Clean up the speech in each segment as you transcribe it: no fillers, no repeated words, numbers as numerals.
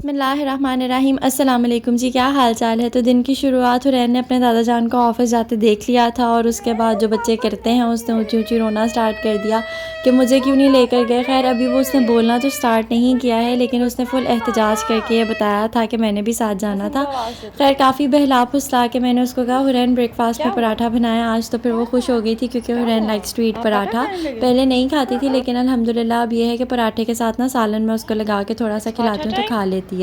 बिस्मिल्लाहिर्रहमानिर्रहीम। अस्सलाम वालेकुम जी, क्या हाल चाल है। तो दिन की शुरुआत हुरैन ने अपने दादा जान को ऑफ़िस जाते देख लिया था और उसके बाद जो बच्चे करते हैं उसने ऊँची ऊँची रोना स्टार्ट कर दिया कि मुझे क्यों नहीं लेकर गए। खैर अभी वो उसने बोलना तो स्टार्ट नहीं किया है, लेकिन उसने फुल एहतजाज करके ये बताया था कि मैंने भी साथ जाना था। खैर काफ़ी बहला फुसला के मैंने उसको कहा हुरैन ब्रेकफास्ट में पराठा बनाया आज, तो फिर वो खुश हो गई थी क्योंकि हुरैन लाइक स्ट्रीट पराठा पहले नहीं खाती थी, लेकिन अल्हम्दुलिल्लाह अब ये है कि पराठे के साथ ना सालन में उसको लगा के थोड़ा सा खिलाती हूँ तो खा लेती है।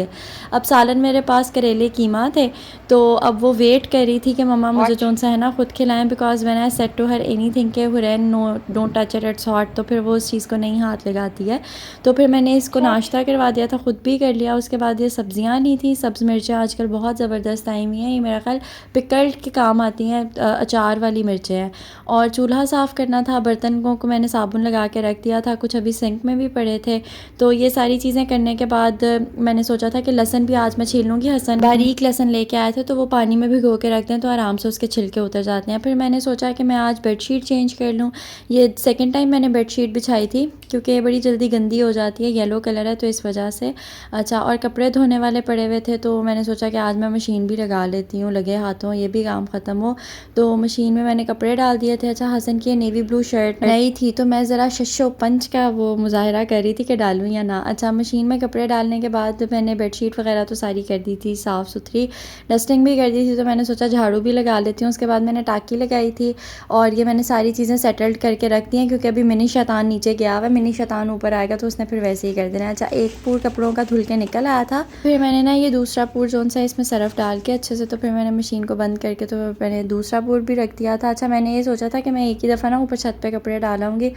अब सालन मेरे पास करेले कीमा थे, तो अब वो वेट कर रही थी कि मम्मा मुझे जो सा है ना ख़ुद खिलाएं, because when I said to her anything के हुरैन no don't touch it, it's hot, तो फिर वो उस चीज़ को नहीं हाथ लगाती है। तो फिर मैंने इसको नाश्ता करवा दिया था, ख़ुद भी कर लिया। उसके बाद ये सब्ज़ियाँ ली थी, सब्ज़ मिर्चें आजकल बहुत ज़बरदस्त आई हुई हैं, ये मेरा ख्याल पिकल्ड के काम आती हैं, अचार वाली मिर्चें हैं। और चूल्हा साफ़ करना था, बर्तनों को मैंने साबुन लगा के रख दिया था, कुछ अभी सिंक में भी पड़े थे। तो ये सारी चीज़ें करने के बाद मैंने सोचा था कि लहसन भी आज मैं छील लूँगी। हसन बारीक लहसन लेके आए थे, तो वो पानी में भिगो के रख दें तो आराम से उसके छिलके उतर जाते हैं। फिर मैंने सोचा कि मैं आज बेडशीट चेंज कर लूँ। ये सेकंड टाइम मैंने बेडशीट बिछाई थी क्योंकि ये बड़ी जल्दी गंदी हो जाती है, येलो कलर है तो इस वजह से। अच्छा, और कपड़े धोने वाले पड़े हुए थे तो मैंने सोचा कि आज मैं मशीन भी लगा लेती हूँ, लगे हाथों ये भी काम ख़त्म हो। तो मशीन में मैंने कपड़े डाल दिए थे। अच्छा, हसन की नेवी ब्लू शर्ट नई थी तो मैं ज़रा शशो पंच का वो मुजाहरा कर रही थी कि डालूँ या ना। अच्छा, मशीन में कपड़े डालने के बाद मैंने बेडशीट वगैरह तो सारी कर दी थी साफ़ सुथरी, डस्टिंग भी कर दी थी, तो मैंने सोचा झाड़ू भी लगा लेती हूँ। उसके बाद मैंने टाकी लगाई थी और ये मैंने सारी चीज़ें सेटल्ड करके रख दी हैं क्योंकि अभी मिनी शैतान नीचे गया हुआ है, मिनी शैतान ऊपर आएगा तो उसने फिर वैसे ही कर देना है। अच्छा, एक पूर कपड़ों का धुल के निकल आया था, फिर मैंने ना ये दूसरा पूर जो सा इसमें सरफ डाल के अच्छे से, तो फिर मैंने मशीन को बंद करके तो मैंने दूसरा पूर भी रख दिया था। अच्छा, मैंने ये सोचा था कि मैं एक ही दफ़ा ना ऊपर छत पर कपड़े डालूँगी,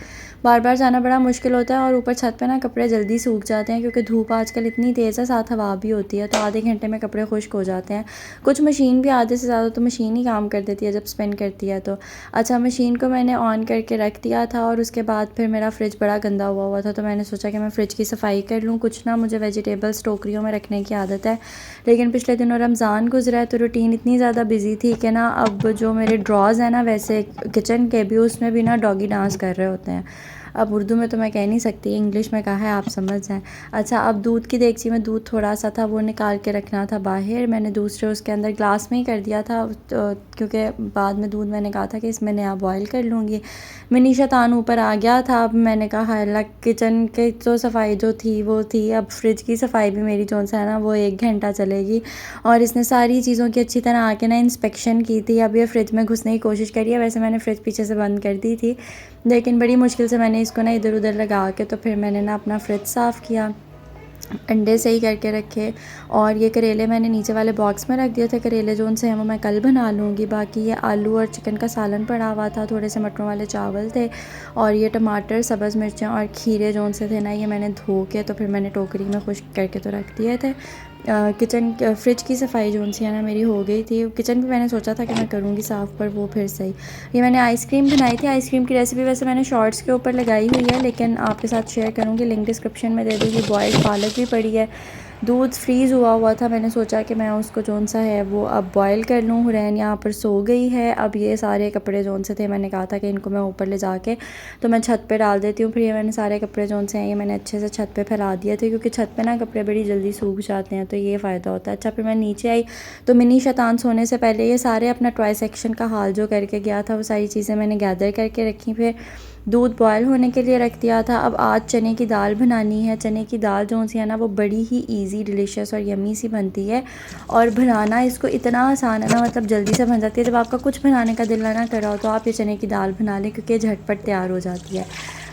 बार बार जाना बड़ा मुश्किल होता है और ऊपर छत पे ना कपड़े जल्दी सूख जाते हैं क्योंकि धूप आजकल इतनी तेज़ है, साथ हवा भी होती है, तो आधे घंटे में कपड़े खुश्क हो जाते हैं। कुछ मशीन भी आधे से ज़्यादा तो मशीन ही काम कर देती है जब स्पिन करती है तो। अच्छा, मशीन को मैंने ऑन करके रख दिया था और उसके बाद फिर मेरा फ्रिज बड़ा गंदा हुआ था, तो मैंने सोचा कि मैं फ़्रिज की सफाई कर लूँ। कुछ ना मुझे वेजिटेबल्स टोकरियों में रखने की आदत है, लेकिन पिछले दिनों रमज़ान गुजरा है तो रूटीन इतनी ज़्यादा बिजी थी कि ना अब जो मेरे ड्रॉज़ हैं ना वैसे किचन के भी, उसमें भी ना डॉगी डांस कर रहे होते हैं। अब उर्दू में तो मैं कह नहीं सकती, इंग्लिश में कहा है, आप समझ जाएं। अच्छा, अब दूध की देगची में दूध थोड़ा सा था, वो निकाल के रखना था बाहर। मैंने दूसरे उसके अंदर ग्लास में ही कर दिया था तो, क्योंकि बाद में दूध मैंने कहा था कि इसमें नया बॉयल कर लूँगी। मिनी शैतान ऊपर आ गया था। अब मैंने कहा अल्लाह, किचन के जो सफाई जो थी वो थी, अब फ्रिज की सफाई भी मेरी जो सा है ना वो 1 घंटा चलेगी। और इसने सारी चीज़ों की अच्छी तरह आके ना इंस्पेक्शन की थी। अब ये फ्रिज में घुसने की कोशिश करी है, वैसे मैंने फ्रिज पीछे से बंद कर दी थी, लेकिन बड़ी मुश्किल से मैंने इसको ना इधर उधर लगा के तो फिर मैंने ना अपना फ्रिज साफ़ किया, अंडे सही करके रखे। और ये करेले मैंने नीचे वाले बॉक्स में रख दिए थे, करेले जो उनसे हैं वो मैं कल बना लूँगी। बाकी ये आलू और चिकन का सालन पड़ा हुआ था, थोड़े से मटरों वाले चावल थे, और ये टमाटर, सब्ज़ मिर्चें और खीरे जो उनसे थे ना ये मैंने धो के तो फिर मैंने टोकरी में खुश्क करके तो रख दिए थे। किचन फ्रिज की सफाई जो उनसी है ना मेरी हो गई थी। किचन भी मैंने सोचा था कि मैं करूँगी साफ़, पर वो फिर सही। ये मैंने आइसक्रीम बनाई थी, आइसक्रीम की रेसिपी वैसे मैंने शॉर्ट्स के ऊपर लगाई हुई है, लेकिन आपके साथ शेयर करूँगी, लिंक डिस्क्रिप्शन में दे दूँगी। बॉयल्ड पालक भी पड़ी है, दूध फ्रीज़ हुआ था, मैंने सोचा कि मैं उसको जौन सा है वो अब बॉयल कर लूँ। हुरैन यहाँ पर सो गई है। अब ये सारे कपड़े जौन से थे मैंने कहा था कि इनको मैं ऊपर ले जाके तो मैं छत पे डाल देती हूँ। फिर ये मैंने सारे कपड़े जौन से हैं ये मैंने अच्छे से छत पे फैला दिए थे, क्योंकि छत पे ना कपड़े बड़ी जल्दी सूख जाते हैं, तो ये फ़ायदा होता है। अच्छा, फिर मैं नीचे आई तो मिनी शैतान सोने से पहले ये सारे अपना टॉय सेक्शन का हाल जो करके गया था वो सारी चीज़ें मैंने गैदर करके रखी। फिर दूध बॉयल होने के लिए रख दिया था। अब आज चने की दाल बनानी है। चने की दाल जो सी है ना वो बड़ी ही इजी, डिलीशियस और यमी सी बनती है, और बनाना इसको इतना आसान है ना, मतलब जल्दी से बन जाती है। जब आपका कुछ बनाने का दिल ना कर रहा हो तो आप ये चने की दाल बना लें, क्योंकि झटपट तैयार हो जाती है।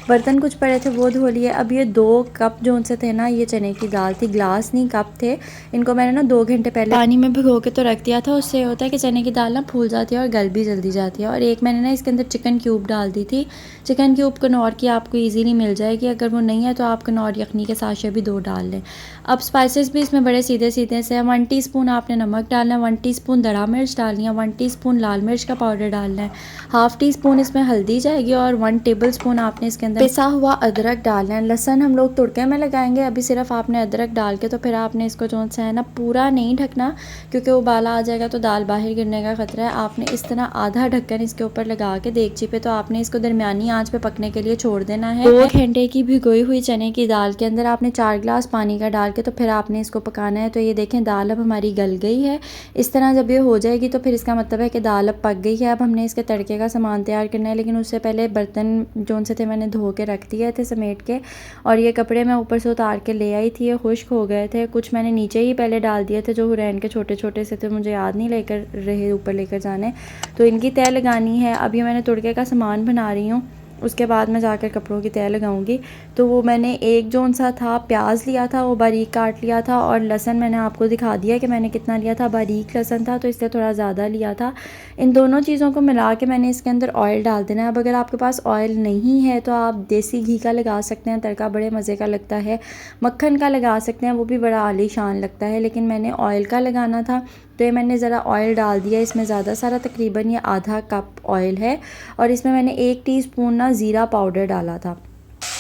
बर्तन कुछ पड़े थे वो धो लिए। अब ये 2 कप जो से थे ना ये चने की दाल थी, ग्लास नहीं कप थे। इनको मैंने ना 2 घंटे पहले पानी में भिगो के तो रख दिया था। उससे होता है कि चने की दाल ना फूल जाती है और गल भी जल्दी जाती है। और एक मैंने ना इसके अंदर चिकन क्यूब डाल दी थी। चिकन क्यूब कनौर की आपको ईजीली मिल जाएगी, अगर वो नहीं है तो आप कनौर यखनी के साशे भी 2 डाल लें। अब स्पाइसेस भी इसमें बड़े सीधे सीधे से हैं। 1 टीस्पून आपने नमक डालना है, 1 टीस्पून दरा मिर्च डालनी है, 1 टीस्पून लाल मिर्च का पाउडर डालना है, हाफ़ टी स्पून इसमें हल्दी जाएगी, और 1 टेबल स्पून आपने इसके अंदर पिसा हुआ अदरक डालना है। लहसन हम लोग तुड़के में लगाएंगे, अभी सिर्फ आपने अदरक डाल के तो फिर आपने इसको जो सा है ना पूरा नहीं ढकना, क्योंकि उबाला आ जाएगा तो दाल बाहर गिरने का खतरा है। आपने इस तरह आधा ढक्कन इसके ऊपर लगा के देगची पे, तो आपने इसको दरमियानी आंच पे पकने के लिए छोड़ देना है। 2 घंटे की भिगोई हुई चने की दाल के अंदर आपने 4 गिलास पानी का डाल के तो फिर आपने इसको पकाना है। तो ये देखें दाल अब हमारी गल गई है। इस तरह जब ये हो जाएगी तो फिर इसका मतलब है कि दाल अब पक गई है। अब हमने इसके तड़के का सामान तैयार करना है, लेकिन उससे पहले बर्तन जो से थे मैंने धो के रख दिए थे समेट के, और ये कपड़े मैं ऊपर से उतार के ले आई थी, ये खुश्क हो गए थे। कुछ मैंने नीचे ही पहले डाल दिए थे जो हुरैन के छोटे छोटे से थे, मुझे याद नहीं लेकर रहे ऊपर लेकर जाने, तो इनकी तय लगानी है। अब ये मैंने तुड़के का सामान बना रही हूँ, उसके बाद मैं जाकर कपड़ों की तय लगाऊंगी। तो वो मैंने एक जोन सा था प्याज लिया था, वो बारीक काट लिया था, और लहसन मैंने आपको दिखा दिया कि मैंने कितना लिया था, बारीक लहसन था तो इसलिए थोड़ा ज़्यादा लिया था। इन दोनों चीज़ों को मिला के मैंने इसके अंदर ऑयल डाल देना है। अब अगर आपके पास ऑयल नहीं है तो आप देसी घी का लगा सकते हैं, तड़का बड़े मज़े का लगता है। मक्खन का लगा सकते हैं, वो भी बड़ा आलीशान लगता है, लेकिन मैंने ऑयल का लगाना था तो ये मैंने ज़रा ऑयल डाल दिया। इसमें ज़्यादा सारा तकरीबन ये आधा कप ऑयल है, और इसमें मैंने 1 टीस्पून ना ज़ीरा पाउडर डाला था।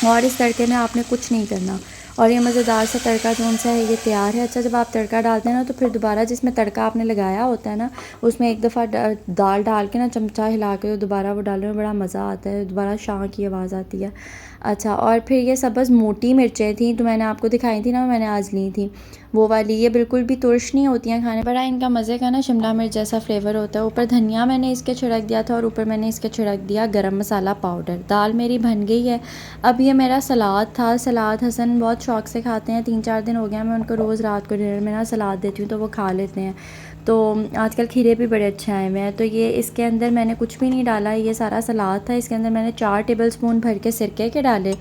और इस तड़के में आपने कुछ नहीं करना, और ये मज़ेदार सा तड़का जो सा है ये तैयार है। अच्छा, जब आप तड़का डालते हैं ना तो फिर दोबारा जिसमें तड़का आपने लगाया होता है ना उसमें एक दफ़ा दाल डाल के ना चमचा हिला के दोबारा वो डालने में बड़ा मज़ा आता है, दोबारा शां की आवाज़ आती है। अच्छा, और फिर ये सब्ज़ मोटी मिर्चें थी तो मैंने आपको दिखाई थी ना, मैंने आज ली थी वो वाली। ये बिल्कुल भी तुर्श नहीं होती हैं खाने, बड़ा इनका मज़े का ना शिमला मिर्च जैसा फ्लेवर होता है। ऊपर धनिया मैंने इसके छिड़क दिया था, और ऊपर मैंने इसके छिड़क दिया गरम मसाला पाउडर। दाल मेरी बन गई है। अब ये मेरा सलाद था। सलाद हसन बहुत शौक़ से खाते हैं, 3-4 दिन हो गया मैं उनको रोज़ रात को डिनर में ना सलाद देती हूँ तो वो खा लेते हैं। तो आजकल खीरे भी बड़े अच्छे आए हुए हैं। तो ये इसके अंदर मैंने कुछ भी नहीं डाला, ये सारा सलाद था। इसके अंदर मैंने 4 टेबलस्पून भर के सिरके के डाले,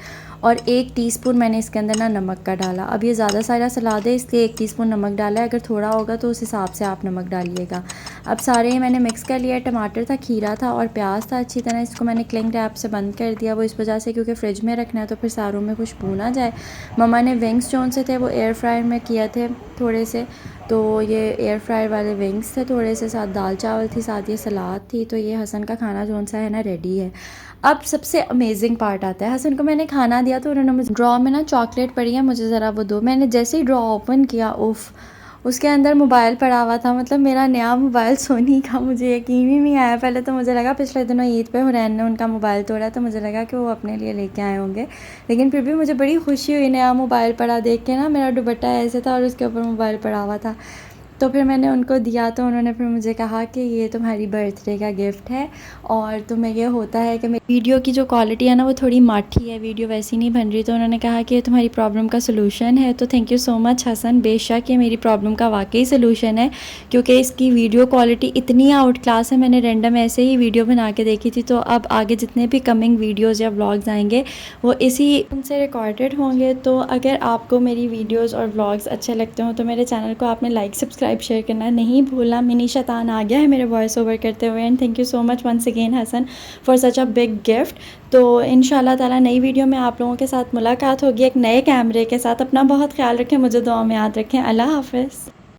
और 1 टीस्पून मैंने इसके अंदर ना नमक का डाला। अब ये ज़्यादा सारा सलाद है इसलिए 1 टीस्पून नमक डाला है, अगर थोड़ा होगा तो उस हिसाब से आप नमक डालिएगा। अब सारे मैंने मिक्स कर लिया। टमाटर था, खीरा था और प्याज था। अच्छी तरह इसको मैंने क्लिंग रैप से बंद कर दिया, वो इस वजह से क्योंकि फ्रिज में रखना है तो फिर सारों में खुशबू ना जाए। मम्मा ने विंग्स जो से थे वो एयर फ्रायर में किए थे थोड़े से, तो ये एयर फ्रायर वाले विंग्स थे थोड़े से, साथ दाल चावल थी, साथ ये सलाद थी। तो ये हसन का खाना जो सा है ना रेडी है। अब सबसे अमेजिंग पार्ट आता है। हसन को मैंने खाना दिया तो उन्होंने मुझे ड्रॉ में ना चॉकलेट पड़ी है, मुझे ज़रा वो दो। मैंने जैसे ही ड्रॉ ओपन किया, उफ़, उसके अंदर मोबाइल पड़ा हुआ था, मतलब मेरा नया मोबाइल सोनी का। मुझे यकीन ही नहीं आया। पहले तो मुझे लगा पिछले दिनों ईद पे हुरैन ने उनका मोबाइल तोड़ा, तो मुझे लगा कि वो अपने लिए लेके आए होंगे, लेकिन फिर भी मुझे बड़ी खुशी हुई नया मोबाइल पड़ा देख के ना। मेरा दुपट्टा ऐसे था और उसके ऊपर मोबाइल पड़ा हुआ था। तो फिर मैंने उनको दिया तो उन्होंने फिर मुझे कहा कि ये तुम्हारी बर्थडे का गिफ्ट है। और तुम्हें ये होता है कि मेरी वीडियो की जो क्वालिटी है ना वो थोड़ी माठी है, वीडियो वैसी नहीं बन रही, तो उन्होंने कहा कि ये तुम्हारी प्रॉब्लम का सलूशन है। तो thank you so much Hasan. बेशक ये मेरी प्रॉब्लम का वाकई सलूशन है, क्योंकि इसकी वीडियो क्वालिटी इतनी आउट क्लास है। मैंने रैंडम ऐसे ही वीडियो बना के देखी थी, तो अब आगे जितने भी कमिंग वीडियोज़ या व्लॉग्स आएंगे वो इसी उनसे रिकॉर्डेड होंगे। तो अगर आपको मेरी वीडियोज़ और व्लॉग्स अच्छे लगते हो तो मेरे चैनल को आपने लाइक सब्सक्राइब शेयर करना नहीं भूलना। मिनी शैतान आ गया है मेरे वॉइस ओवर करते हुए, and thank you so much once again Hasan for such a big gift. तो इंशाल्लाह ताला नई वीडियो में आप लोगों के साथ मुलाकात होगी एक नए कैमरे के साथ। अपना बहुत ख्याल रखें, मुझे दुआ में याद रखें। अल्लाह हाफ़िज़।